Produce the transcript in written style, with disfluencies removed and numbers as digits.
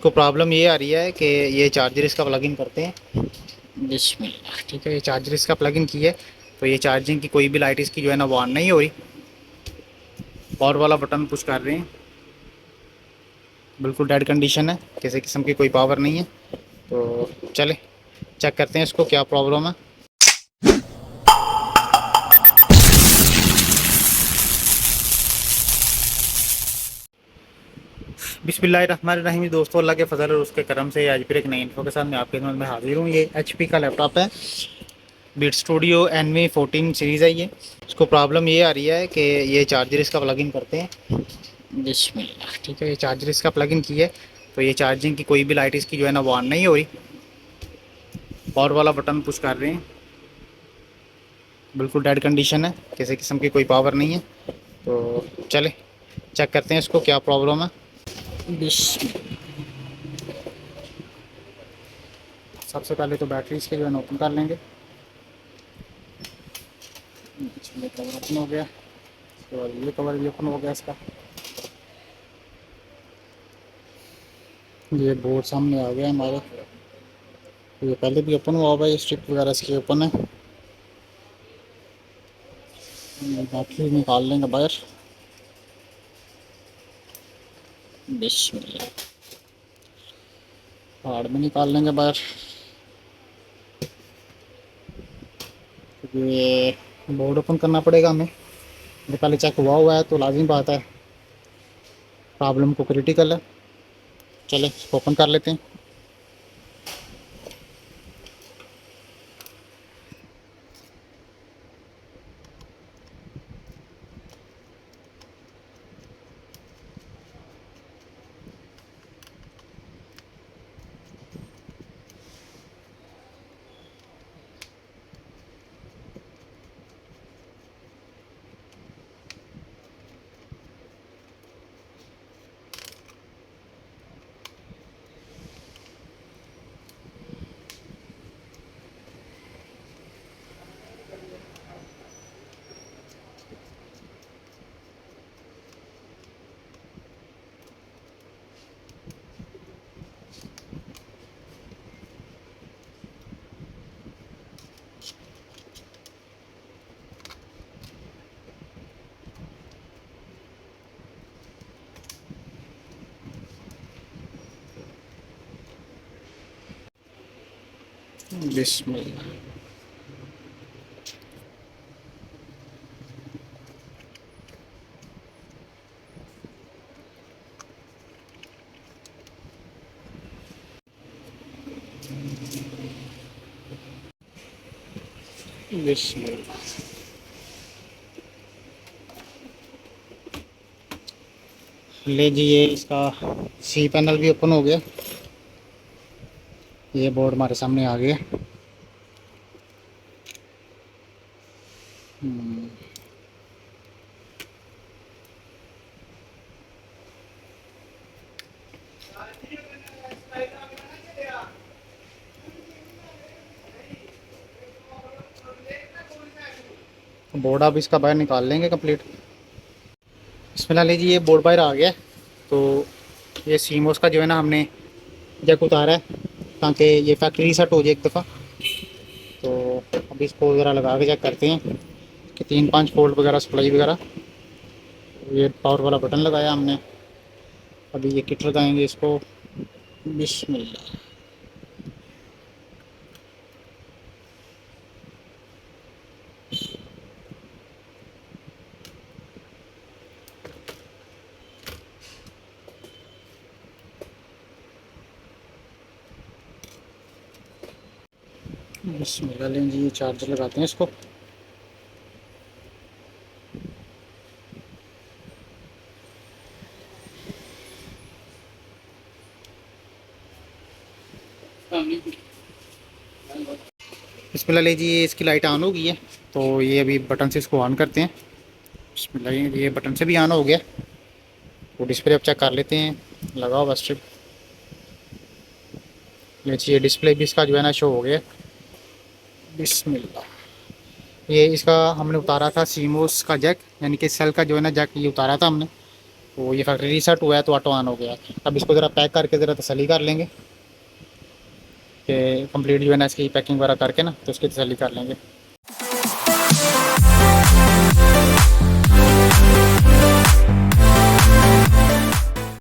इसको प्रॉब्लम ये आ रही है कि ये चार्जर इसका प्लग इन करते हैं बिस्मिल्लाह। ठीक है, ये चार्जर इसका प्लग इन किया है तो ये चार्जिंग की कोई भी लाइट इसकी जो है ना वो ऑन नहीं हो रही। पावर वाला बटन पुश कर रहे हैं, बिल्कुल डेड कंडीशन है, किसी किस्म की कोई पावर नहीं है। तो चले चेक करते हैं इसको क्या प्रॉब्लम है। बिस्मिल्लाहिर्रहमानिर्रहीम। दोस्तों, अल्लाह के फजल और उसके करम से आज फिर एक नई इन्फो के साथ मैं आपके खिदमत में हाजिर हूँ। ये HP का लैपटॉप है, बीट स्टूडियो NV14 सीरीज़ है ये। इसको प्रॉब्लम ये आ रही है कि ये चार्जर इसका प्लग इन करते हैं बिस्मिल्लाह। ठीक है, ये चार्जर इसका प्लग इन किया है तो ये चार्जिंग की कोई भी लाइट इसकी जो है ना वो ऑन नहीं हो रही। पावर वाला बटन पुश कर रहे हैं, बिल्कुल डेड कंडीशन है, किसी किस्म की कोई पावर नहीं है। तो चले चेक करते हैं इसको क्या प्रॉब्लम है। सबसे पहले तो बैटरी इसके जो है ओपन कर लेंगे। ये कवर ओपन हो गया, उसके बाद ये कवर भी ओपन हो गया इसका। ये बोर्ड सामने आ गया हमारे, ये पहले भी ओपन हुआ हुआ है, स्ट्रिप वगैरह इसकी ओपन है। बैटरी निकाल लेंगे बाहर बिस्मिल्लाह। हार्ड में निकाल लेंगे बाहर। ये बोर्ड ओपन करना पड़ेगा हमें, ये पहले चेक हुआ है तो लाजिम बात है, प्रॉब्लम को क्रिटिकल है। चले इसको ओपन कर लेते हैं। बिस्मिल्लाह। बिस्मिल्लाह। ले जी, ये इसका सी पैनल भी ओपन हो गया, ये बोर्ड हमारे सामने आ गया। बोर्ड अब इसका बाहर निकाल लेंगे कंप्लीट। बिस्मिल्लाह। ले जी, ये बोर्ड बाहर आ गया। तो ये सीमोस का जो है ना हमने जैक उतारा है ताकि ये फैक्ट्री रीसेट हो जाए एक दफ़ा। तो अभी इसको ज़रा लगा के चेक करते हैं कि 3-5 फोल्ड वगैरह सप्लाई वगैरह। ये पावर वाला बटन लगाया हमने, अभी ये किट लगाएंगे इसको बिस्मिल्लाह। बिस्मिल्लाह। लें जी, ये चार्जर लगाते हैं इसको। बिस्मिल्लाह। ले जी, ये इसकी लाइट ऑन हो गई है तो ये अभी बटन से इसको ऑन करते हैं। बिस्मिल्लाह। ये बटन से भी ऑन हो गया। तो डिस्प्ले अब चेक कर लेते हैं, लगा हुआ स्ट्रिप। ये डिस्प्ले भी इसका जो है ना शो हो गया। बिस्मिल्लाह। ये इसका हमने उतारा था सीमोस का जैक, यानी कि सेल का जो है ना जैक, ये उतारा था हमने। तो ये फैक्ट्री रीसेट हुआ है तो ऑटो ऑन हो गया है। अब इसको ज़रा पैक करके ज़रा तसल्ली कर लेंगे कि कंप्लीट जो है ना इसकी पैकिंग वगैरह करके ना तो इसकी तसल्ली कर लेंगे।